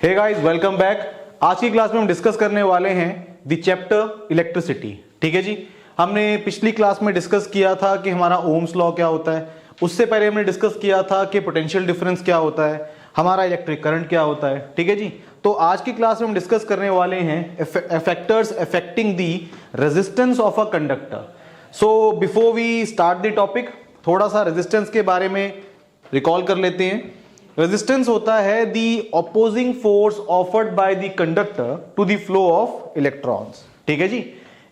Hey guys, welcome back. आज की class में हम डिस्कस करने वाले हैं द चैप्टर इलेक्ट्रिसिटी। ठीक है जी। हमने पिछली क्लास में डिस्कस किया था कि हमारा ओम्स लॉ क्या होता है। उससे पहले हमने डिस्कस किया था कि पोटेंशियल डिफरेंस क्या होता है, हमारा इलेक्ट्रिक करंट क्या होता है। ठीक है जी। तो आज की क्लास में हम डिस्कस करने वाले हैं factors affecting the resistance of a conductor. So before we start the topic, थोड़ा सा रेजिस्टेंस के बारे में रिकॉल कर लेते हैं। रेजिस्टेंस होता है the opposing force offered by the conductor to the flow of electrons. ठीक है जी।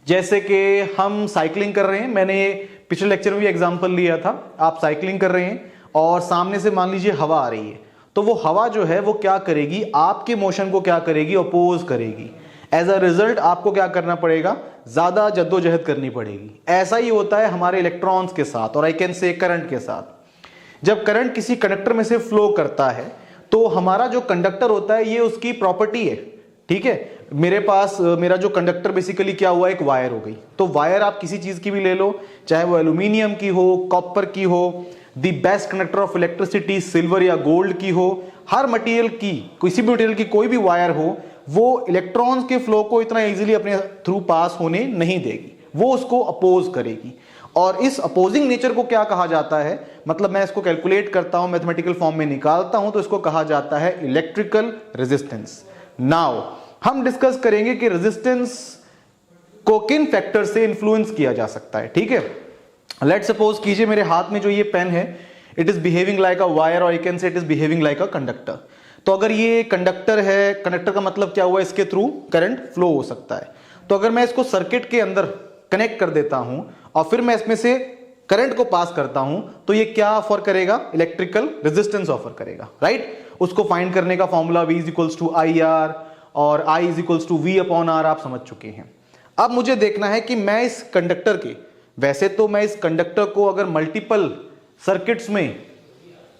जैसे कि हम साइकिलिंग कर रहे हैं, मैंने पिछले लेक्चर में भी एग्जांपल लिया था। आप साइकिलिंग कर रहे हैं और सामने से मान लीजिए हवा आ रही है, तो वो हवा जो है वो क्या करेगी, आपके मोशन को क्या करेगी, अपोज करेगी। एज अ रिजल्ट आपको क्या करना पड़ेगा, ज्यादा जद्दोजहद करनी पड़ेगी। ऐसा ही होता है हमारे इलेक्ट्रॉन्स के साथ, और आई कैन से करंट के साथ। जब करंट किसी कंडक्टर में से फ्लो करता है तो हमारा जो कंडक्टर होता है ये उसकी प्रॉपर्टी है। ठीक है, मेरे पास मेरा जो कंडक्टर बेसिकली क्या हुआ, एक वायर हो गई। तो वायर आप किसी चीज की भी ले लो, चाहे वो एल्यूमिनियम की हो, कॉपर की हो, the best conductor of electricity silver या गोल्ड की हो, हर मटेरियल की, किसी भी मटेरियल की कोई भी वायर हो, वो इलेक्ट्रॉन्स के फ्लो को इतना इजीली अपने थ्रू पास होने नहीं देगी, वो उसको अपोज करेगी। और इस अपोजिंग नेचर को क्या कहा जाता है, मतलब मैं इसको कैलकुलेट करता हूं, मैथमेटिकल फॉर्म में निकालता हूं, तो इसको कहा जाता है इलेक्ट्रिकल रेजिस्टेंस। नाउ हम डिस्कस करेंगे कि रेजिस्टेंस को किन फैक्टर से इंफ्लुएंस किया जा सकता है। ठीक है, लेट्स सपोज कीजिए मेरे हाथ में जो ये पेन है, it is behaving like a wire, और you can say it is behaving like a conductor. तो अगर ये कंडक्टर है, कंडक्टर का मतलब क्या हुआ, इसके थ्रू करंट फ्लो हो सकता है। तो अगर मैं इसको सर्किट के अंदर कनेक्ट कर देता हूं और फिर मैं इसमें से करंट को पास करता हूं, तो ये क्या ऑफर करेगा, इलेक्ट्रिकल रेजिस्टेंस ऑफर करेगा। राइट, उसको फाइंड करने का formula V equals to IR और I equals to V upon R आप समझ चुके हैं। अब मुझे देखना है कि मैं इस कंडक्टर के, वैसे तो मैं इस कंडक्टर को अगर मल्टीपल सर्किट्स में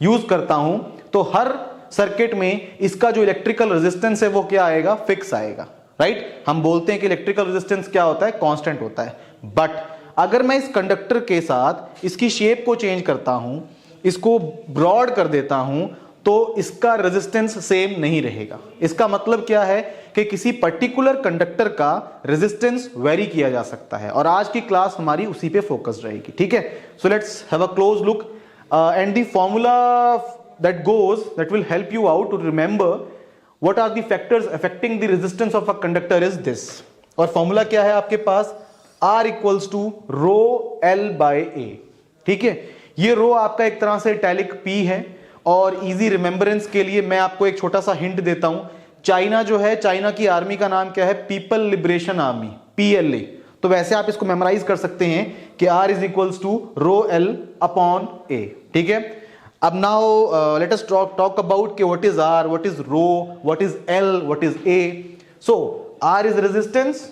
यूज करता हूं तो हर सर्किट में इसका जो इलेक्ट्रिकल रेजिस्टेंस है वो क्या आएगा, फिक्स आएगा। राइट, हम बोलते हैं कि इलेक्ट्रिकल रेजिस्टेंस क्या होता है, कांस्टेंट होता है। बट अगर मैं इस कंडक्टर के साथ इसकी शेप को चेंज करता हूं, इसको ब्रॉड कर देता हूं, तो इसका रेजिस्टेंस सेम नहीं रहेगा। इसका मतलब क्या है कि किसी पर्टिकुलर कंडक्टर का रेजिस्टेंस वेरी किया जा सकता है, और आज की क्लास हमारी उसी पे फोकस रहेगी। ठीक है, so let's have a close look and the formula that will help you out to remember what are the factors affecting the resistance of a conductor is this। और फॉर्मूला क्या है आपके पास, R equals to rho L by A। ठीक है, ये रो आपका एक तरह से इटैलिक P है, और इजी रिमेंबरेंस के लिए मैं आपको एक छोटा सा हिंट देता हूं। चाइना जो है, चाइना की आर्मी का नाम क्या है, पीपल लिबरेशन आर्मी, PLA। तो वैसे आप इसको मेमोराइज कर सकते हैं कि R is equals to rho L upon A। ठीक है, अब now let us talk about कि what is R, what is rho, what is L, what is A। So R is resistance,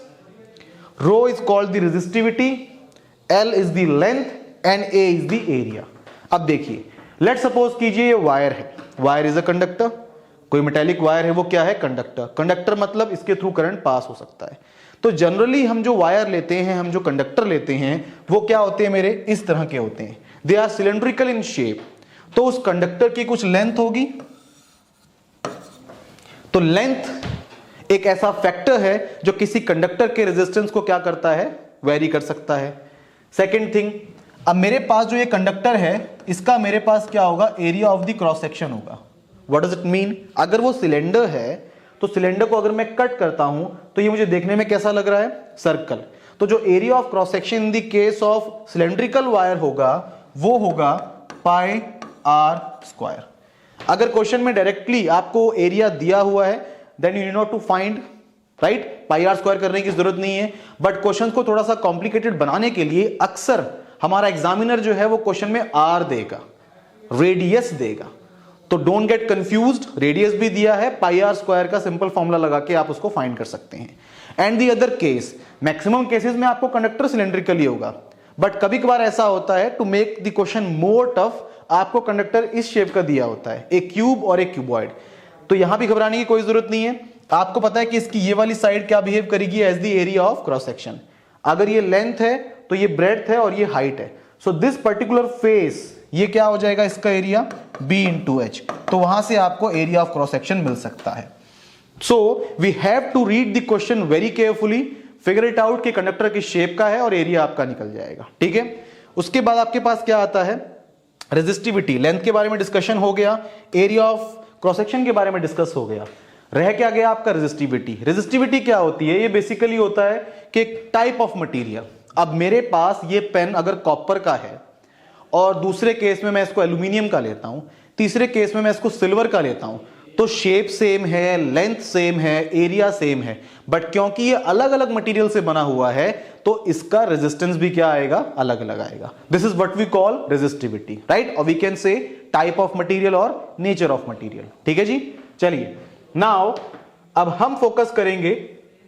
rho is called the resistivity, L is the length and A is the area। अब देखिए, let's suppose कीजिए ये wire है, wire is a conductor, कोई metallic wire है, वो क्या है, कंडक्टर। कंडक्टर मतलब इसके थ्रू करंट पास हो सकता है। तो जनरली हम जो वायर लेते हैं, हम जो कंडक्टर लेते हैं, वो क्या होते हैं मेरे, इस तरह के होते हैं। They are cylindrical in shape. तो उस कंडक्टर की कुछ लेंथ होगी, तो लेंथ एक ऐसा फैक्टर है जो किसी कंडक्टर के रेजिस्टेंस को क्या करता है, वेरी कर सकता है। सेकंड थिंग, अब मेरे पास जो ये कंडक्टर है, इसका मेरे पास क्या होगा, area of the cross section होगा। व्हाट डज इट मीन, अगर वो सिलेंडर है तो सिलेंडर को अगर मैं कट करता हूं तो ये मुझे देखने में कैसा लग रहा है, सर्कल। तो जो area of cross section in the case of cylindrical wire होगा, वो होगा पाई R स्क्वायर। अगर क्वेश्चन में डायरेक्टली आपको एरिया दिया हुआ है, then you need not to find, right, pi R square करने की जरूरत नहीं है। बट क्वेश्चन को थोड़ा सा कॉम्प्लिकेटेड बनाने के लिए अक्सर हमारा एग्जामिनर जो है वो क्वेश्चन में R देगा, रेडियस देगा। तो डोंट गेट कंफ्यूज्ड, रेडियस भी दिया है, पाई R स्क्वायर का सिंपल फॉर्मूला लगा के आप उसको फाइंड कर सकते हैं। And the other case, maximum cases में आपको कंडक्टर सिलेंड्रिकली होगा, बट कभी कभार ऐसा होता है, to make the question more tough, आपको कंडक्टर इस शेप का दिया होता है, एक क्यूब और एक क्यूबॉइड। तो यहां भी घबराने की कोई जरूरत नहीं है। आपको पता है कि इसकी ये वाली साइड क्या बिहेव करेगी, as the area of cross section. अगर ये लेंथ है तो ये ब्रेड्थ है और ये हाइट है। सो दिस पर्टिकुलर फेस, ये क्या हो जाएगा, इसका एरिया B into H। तो वहां से आपको एरिया ऑफ क्रॉस सेक्शन मिल सकता है। So we have to read the question very carefully, figure it out कि कंडक्टर किस शेप का है और एरिया आपका निकल जाएगा। ठीक है, उसके बाद आपके पास क्या आता है, रेजिस्टिविटी, लेंथ के बारे में डिस्कशन हो गया, एरिया ऑफ क्रॉस सेक्शन के बारे में डिस्कस हो गया, रह क्या गया आपका रेजिस्टिविटी। रेजिस्टिविटी क्या होती है, ये बेसिकली होता है कि एक टाइप ऑफ मटेरियल। अब मेरे पास ये पेन अगर कॉपर का है और दूसरे केस में मैं इसको एल्यूमिनियम का लेता हूं, तीसरे केस में मैं इसको सिल्वर का लेता हूं, तो शेप सेम है, लेंथ सेम है, एरिया सेम है, बट क्योंकि ये अलग अलग मटेरियल से बना हुआ है तो इसका रेजिस्टेंस भी क्या आएगा, अलग अलग आएगा। This is what we call resistivity, right, और we can say type of material और नेचर ऑफ मटेरियल। ठीक है जी, चलिए नाउ अब हम फोकस करेंगे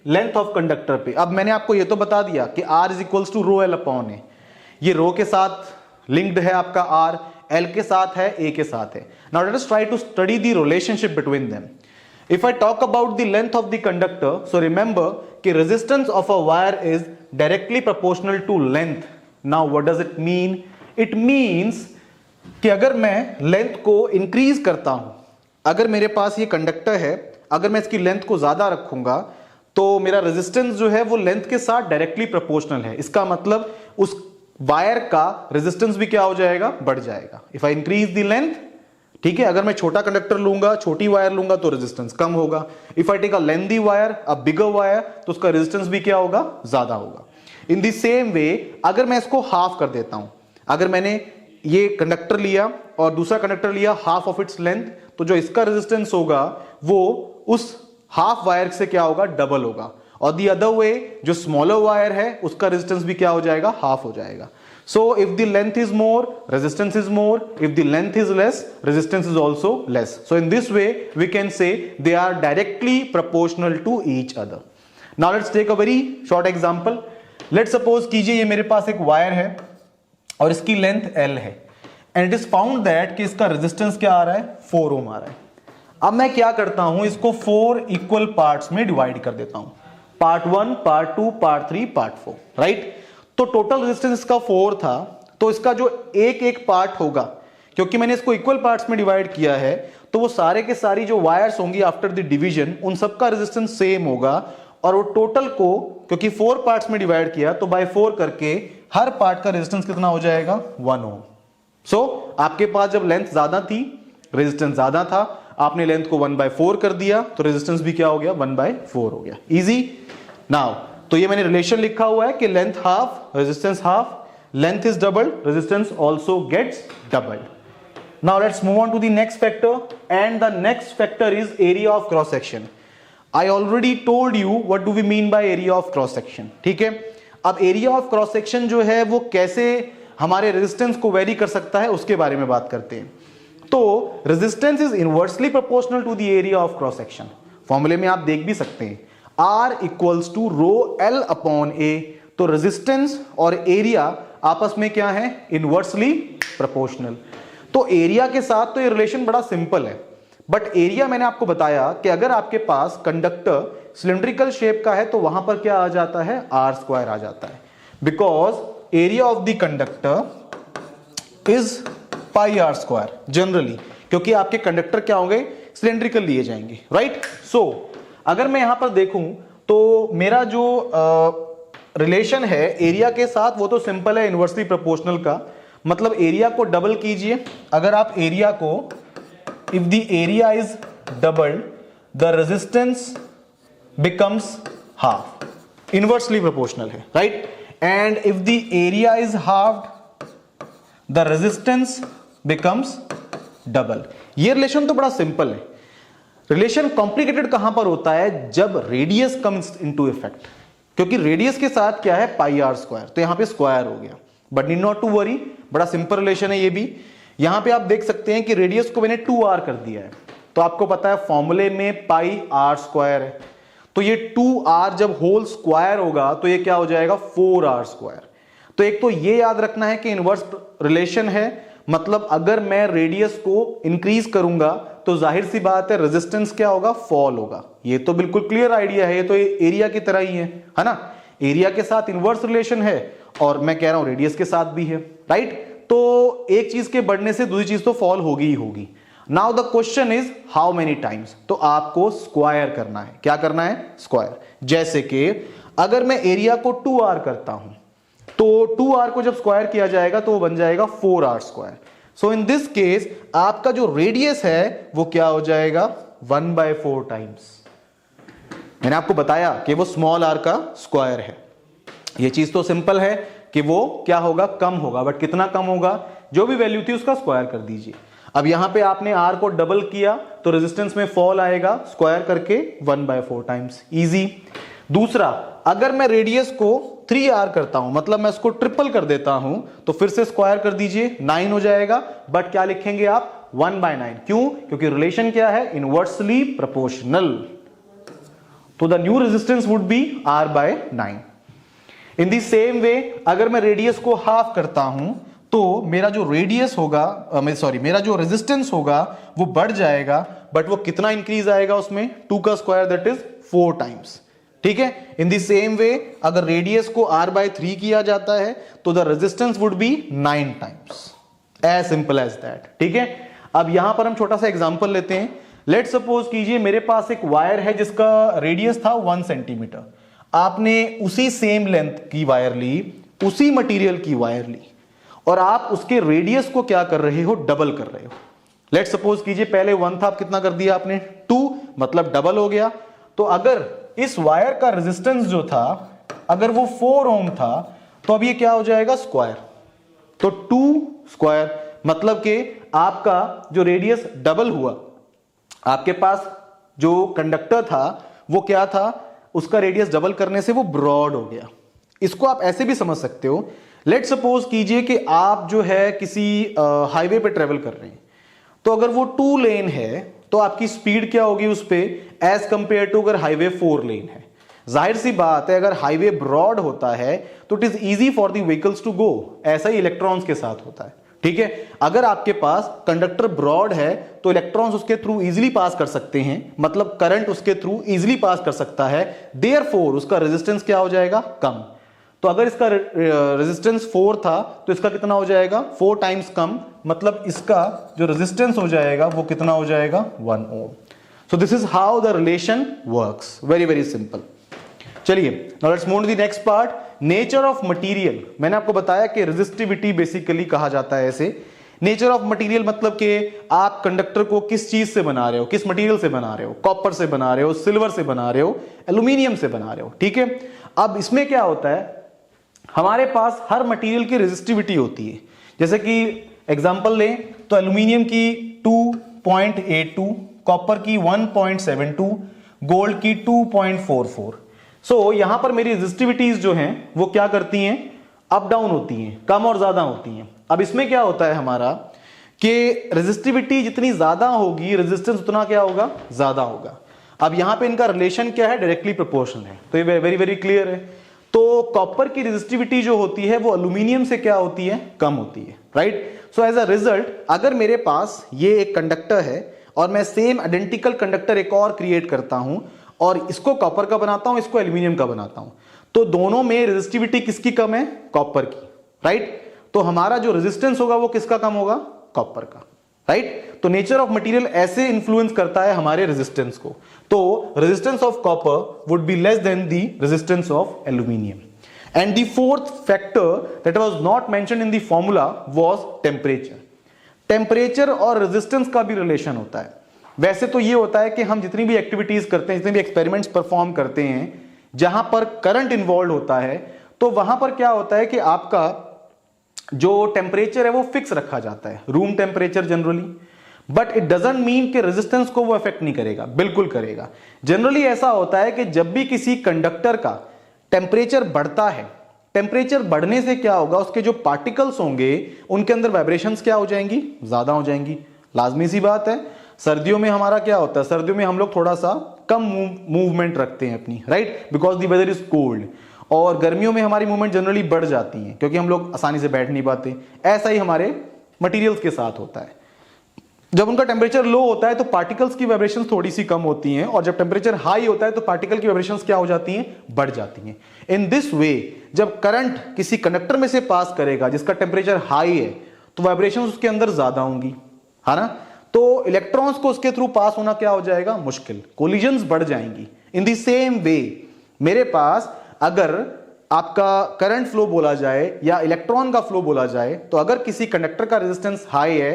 लेंथ ऑफ कंडक्टर पे। अब मैंने आपको ये तो बता दिया कि R is equals to rho L upon A, ये रो के साथ लिंक्ड है आपका R, L के साथ है, A के साथ है। Now let us try to study the relationship between them. If I talk about the length of the conductor, so remember कि resistance of a wire is directly proportional to length. Now what does it mean? It means कि अगर मैं length को increase करता हूं, अगर मेरे पास ये कंडक्टर है, अगर मैं इसकी लेंथ को ज्यादा रखूंगा तो मेरा रेजिस्टेंस जो है वो लेंथ के साथ डायरेक्टली प्रोपोर्शनल है। इसका मतलब उस वायर का रेजिस्टेंस भी क्या हो जाएगा, बढ़ जाएगा। If I increase the length, ठीक है, अगर मैं छोटा कंडक्टर लूंगा, छोटी वायर लूंगा तो रेजिस्टेंस कम होगा। If I take a lengthy wire, a bigger wire, तो उसका रेजिस्टेंस भी क्या होगा, ज्यादा होगा। इन द सेम वे अगर मैं इसको हाफ कर देता हूं, अगर मैंने ये कंडक्टर लिया और दूसरा कंडक्टर लिया हाफ ऑफ इट्स लेंथ, तो जो इसका रेजिस्टेंस होगा वो उस हाफ वायर से क्या होगा, डबल होगा। और दी अदर वे जो स्मॉलर वायर है उसका रेजिस्टेंस भी क्या हो जाएगा, हाफ हो जाएगा। So if the length is more, resistance is more. If the length is less, resistance is also less. So in this way, we can say they are directly proportional to each other. Now let's take a very short example. Let's suppose कीजिए ये मेरे पास एक wire है और इसकी length L है, and it is found that कि इसका रेजिस्टेंस क्या आ रहा है, 4 ओम आ रहा है। अब मैं क्या करता हूं, इसको 4 इक्वल पार्ट्स में डिवाइड कर देता हूं, part 1, part 2, part 3, part 4, right. तो टोटल रेजिस्टेंस इसका 4 था, तो इसका जो एक एक पार्ट होगा, क्योंकि मैंने इसको इक्वल पार्ट्स में डिवाइड किया है, तो वो सारे के सारी जो वायर्स होंगी आफ्टर द डिवीजन, उन सबका रेजिस्टेंस सेम होगा। और वो टोटल को क्योंकि 4 पार्ट्स में डिवाइड किया तो बाय 4 करके हर पार्ट का रेजिस्टेंस कितना हो जाएगा, 1 ओम। सो आपके पास जब लेंथ ज्यादा थी, रेजिस्टेंस ज्यादा था, आपने लेंथ को 1/4 कर दिया तो रेजिस्टेंस भी क्या हो गया, 1/4 हो गया। इजी। नाउ तो ये मैंने रिलेशन लिखा हुआ है कि length half, resistance half, length is doubled, resistance also gets doubled. Now let's move on to the next factor, and the next factor is area of cross section. I already told you what do we mean by area of cross section, ठीक है। अब area of cross section जो है वो कैसे हमारे resistance को very कर सकता है उसके बारे में बात करते हैं। तो resistance is inversely proportional to the area of cross section. फॉर्मूले में आप देख भी सकते हैं, R equals to rho L upon A. तो रेजिस्टेंस और एरिया आपस में क्या है, इनवर्सली प्रोपोर्शनल। तो एरिया के साथ तो ये रिलेशन बड़ा सिंपल है, बट एरिया मैंने आपको बताया कि अगर आपके पास कंडक्टर सिलिंड्रिकल शेप का है तो वहां पर क्या आ जाता है, R² आ जाता है, because area of the conductor is πr² generally, क्योंकि आपके कंडक्टर क्या होंगे, सिलिंड्रिकल लिए जाएंगे, राइट। सो अगर मैं यहां पर देखूं तो मेरा जो रिलेशन है एरिया के साथ वो तो सिंपल है, इनवर्सली प्रोपोर्शनल का। मतलब एरिया को डबल कीजिए, अगर आप एरिया को, if the area is doubled the resistance becomes half, inversely proportional है, right. And if the area is halved the resistance becomes double. ये रिलेशन तो बड़ा सिंपल है। रिलेशन कॉम्प्लिकेटेड कहां पर होता है, जब रेडियस कम्स इनटू इफेक्ट, क्योंकि रेडियस के साथ क्या है, πr², तो यहां पे स्क्वायर हो गया। But need not to worry, बड़ा सिंपल रिलेशन है ये भी। यहां पे आप देख सकते हैं कि रेडियस को मैंने 2r कर दिया है, तो आपको पता है फॉर्मूले में πr² है, तो ये 2r जब होल स्क्वायर होगा तो ये क्या हो जाएगा, 4r²। तो एक तो ये याद रखना है कि इनवर्स रिलेशन है, मतलब अगर मैं रेडियस को इंक्रीज करूंगा तो जाहिर सी बात है रेजिस्टेंस क्या होगा, फॉल होगा। ये तो बिल्कुल क्लियर आइडिया है, ये तो एरिया की तरह ही है ना। एरिया के साथ इनवर्स रिलेशन है और मैं कह रहा हूं रेडियस के साथ भी है, राइट। तो एक चीज के बढ़ने से दूसरी चीज तो फॉल होगी ही होगी। Now the question is how many times, तो आपको स्क्वायर करना है। क्या करना है? स्क्वायर। जैसे कि अगर मैं एरिया को 2r करता हूं तो 2r को जब स्क्वायर किया जाएगा तो वो बन जाएगा 4r square. So in this case आपका जो रेडियस है वो क्या हो जाएगा? 1/4 टाइम्स। मैंने आपको बताया कि वो स्मॉल r का स्क्वायर है। ये चीज तो सिंपल है कि वो क्या होगा? कम होगा, बट कितना कम होगा? जो भी वैल्यू थी उसका स्क्वायर कर दीजिए। अब यहां पे आपने r को डबल किया तो रेजिस्टेंस में फॉल आएगा, स्क्वायर करके 1/4 टाइम्स। इजी। दूसरा, अगर मैं रेडियस को 3r करता हूं, मतलब मैं इसको ट्रिपल कर देता हूं, तो फिर से स्क्वायर कर दीजिए, 9 हो जाएगा। बट क्या लिखेंगे आप? 1/9। क्यों? क्योंकि रिलेशन क्या है? Inversely proportional. तो the new resistance would be r/9। In the same way अगर मैं रेडियस को हाफ करता हूं तो मेरा जो रेडियस होगा, मेरा जो रेजिस्टेंस होगा वो बढ़ जाएगा, बट वो कितना इंक्रीज आएगा उसमें? 2 का स्क्वायर, दैट इज 4 टाइम्स। ठीक है। इन द सेम वे अगर रेडियस को r/3 किया जाता है तो the resistance would be 9 times. As simple as that. ठीक है। अब यहां पर हम छोटा सा एग्जांपल लेते हैं। लेट सपोज कीजिए मेरे पास एक वायर है जिसका रेडियस था 1 सेंटीमीटर। आपने उसी सेम लेंथ की वायर ली, उसी मटेरियल की वायर ली, और आप उसके रेडियस को क्या कर रहे हो? डबल कर रहे हो। लेट सपोज कीजिए पहले 1 था, अब कितना कर दिया आपने? 2, मतलब डबल हो गया। तो अगर इस वायर का रेजिस्टेंस जो था अगर वो 4 ओम था तो अब ये क्या हो जाएगा? स्क्वायर। तो 2 स्क्वायर, मतलब कि आपका जो रेडियस डबल हुआ, आपके पास जो कंडक्टर था वो क्या था? उसका रेडियस डबल करने से वो ब्रॉड हो गया। इसको आप ऐसे भी समझ सकते हो। लेट सपोज कीजिए कि आप जो है किसी हाईवे पे ट्रेवल कर रहे हैं, तो अगर वो 2 लेन है तो आपकी स्पीड क्या होगी उस पे एज कंपेयर टू अगर हाईवे 4 लेन है? जाहिर सी बात है, अगर हाईवे ब्रॉड होता है तो it is easy for the vehicles to go. ऐसा ही इलेक्ट्रॉन्स के साथ होता है। ठीक है। अगर आपके पास कंडक्टर ब्रॉड है तो इलेक्ट्रॉन्स उसके थ्रू इजीली पास कर सकते हैं, मतलब करंट उसके थ्रू इजीली पास कर सकता है। देयरफॉर उसका रेजिस्टेंस क्या हो जाएगा? कम। तो अगर इसका रेजिस्टेंस 4 था तो इसका कितना हो जाएगा? 4 टाइम्स कम, मतलब इसका जो रेजिस्टेंस हो जाएगा वो कितना हो जाएगा? 1 ohm. So this is how the relation works. Very very simple. चलिए, now let's move to the next part, nature of material. मैंने आपको बताया कि रेजिस्टिविटी बेसिकली कहा जाता है ऐसे। नेचर ऑफ मटेरियल मतलब कि आप कंडक्टर को किस चीज से बना रहे हो, किस मटेरियल से बना रहे हो? कॉपर से बना रहे हो, सिल्वर से बना रहे हो, एल्यूमिनियम से बना रहे हो। ठीक है। अब इसमें क्या होता है, हमारे पास हर मटेरियल की रेजिस्टिविटी होती है। जैसे कि एग्जांपल लें तो एल्यूमिनियम की 2.82, कॉपर की 1.72, गोल्ड की 2.44। सो यहां पर मेरी रेजिस्टिविटीज जो हैं वो क्या करती हैं? अप डाउन होती हैं, कम और ज्यादा होती हैं। अब इसमें क्या होता है हमारा कि रेजिस्टिविटी जितनी ज्यादा होगी रेजिस्टेंस उतना क्या होगा? ज्यादा होगा। अब यहां पे इनका रिलेशन क्या है? डायरेक्टली प्रोपोर्शनल है। तो ये वेरी वेरी क्लियर है। तो कॉपर की रेजिस्टिविटी जो होती है वो एल्यूमिनियम से क्या होती है? कम होती है। Right. So as a result अगर मेरे पास ये एक कंडक्टर है और मैं सेम आइडेंटिकल कंडक्टर एक और क्रिएट करता हूं और इसको कॉपर का बनाता हूं, इसको एल्यूमिनियम का बनाता हूं, तो दोनों में रेजिस्टिविटी किसकी कम है? कॉपर की। राइट। तो हमारा जो रेजिस्टेंस होगा वो किसका कम होगा? कॉपर का। राइट। तो नेचर ऑफ मटेरियल ऐसे इन्फ्लुएंस करता है हमारे रेजिस्टेंस को। तो resistance of copper would be less than the resistance of aluminium. And the fourth factor that was not mentioned in the formula was temperature. Temperature और resistance का भी relation होता है। वैसे तो ये होता है कि हम जितनी भी एक्टिविटीज करते हैं, जितने भी एक्सपेरिमेंट्स परफॉर्म करते हैं जहां पर करंट इन्वॉल्व होता है, तो वहां पर क्या होता है कि आपका जो टेम्परेचर है वो फिक्स रखा जाता है, room temperature generally. But it doesn't mean कि रेजिस्टेंस को वो अफेक्ट नहीं करेगा, बिल्कुल करेगा। जनरली ऐसा होता है कि जब भी किसी कंडक्टर का टेम्परेचर बढ़ता है, टेम्परेचर बढ़ने से क्या होगा? उसके जो पार्टिकल्स होंगे उनके अंदर वाइब्रेशंस क्या हो जाएंगी? ज्यादा हो जाएंगी। लाजमी सी बात है। सर्दियों में हमारा क्या होता है? सर्दियों में हम लोग थोड़ा सा कम मूवमेंट रखते हैं अपनी, right, because the weather is cold. और गर्मियों में हमारी मूवमेंट जनरली बढ़ जाती है क्योंकि हम लोग आसानी से बैठ नहीं पाते। ऐसा ही हमारे मटेरियल्स के साथ होता है। जब उनका टेम्परेचर लो होता है तो पार्टिकल्स की वाइब्रेशंस थोड़ी सी कम होती हैं, और जब टेम्परेचर हाई होता है तो पार्टिकल की वाइब्रेशंस क्या हो जाती हैं? बढ़ जाती हैं। इन दिस वे जब करंट किसी कंडक्टर में से पास करेगा जिसका टेम्परेचर हाई है तो वाइब्रेशंस उसके अंदर ज्यादा होंगी, है ना। तो इलेक्ट्रॉन्स को उसके थ्रू पास होना क्या हो जाएगा, मुश्किल, कोलिजन्स बढ़ जाएंगी। इन द सेम वे मेरे पास अगर आपका करंट फ्लो बोला जाए या इलेक्ट्रॉन का फ्लो बोला जाए, तो अगर किसी कंडक्टर का रेजिस्टेंस हाई है,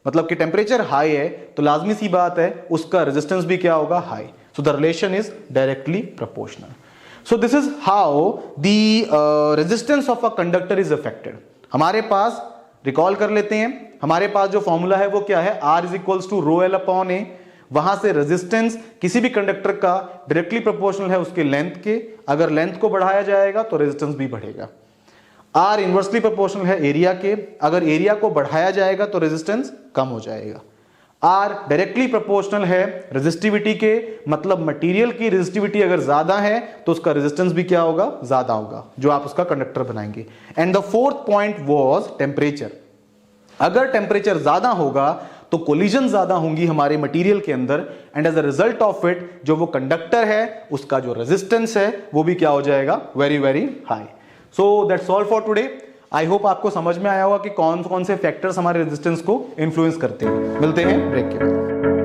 मतलब कि टेम्परेचर हाई है, तो लाजमी सी बात है उसका रेजिस्टेंस भी क्या होगा, high. So the relation is directly proportional. So this is how the resistance of a conductor is affected. हमारे पास रिकॉल कर लेते हैं, हमारे पास जो फॉर्मूला है वो क्या है, R is equals to rho L upon A. वहां से रेजिस्टेंस किसी भी कंडक्टर का डायरेक्टली प्रोपोर्शनल है उसके लेंथ के, अगर लेंथ को बढ़ाया जाएगा तो रेजिस्टेंस भी बढ़ेगा। R इनवर्सली प्रोपोर्शनल है एरिया के, अगर एरिया को बढ़ाया जाएगा तो रेजिस्टेंस कम हो जाएगा। R डायरेक्टली प्रोपोर्शनल है रेजिस्टिविटी के, मतलब मटेरियल की रेजिस्टिविटी अगर ज्यादा है तो उसका रेजिस्टेंस भी क्या होगा, ज्यादा होगा, जो आप उसका कंडक्टर बनाएंगे। And the fourth point was temperature. अगर टेम्परेचर ज्यादा होगा तो कोलिजन ज्यादा होंगी हमारे मटेरियल के अंदर, and as a result of it जो वो कंडक्टर है उसका जो रेजिस्टेंस है वो भी क्या हो जाएगा, very very high. So that's all for today. I hope आपको समझ में आया होगा कि कौन कौन से फैक्टर्स हमारे रेजिस्टेंस को इन्फ्लुएंस करते हैं। मिलते हैं ब्रेक के बाद।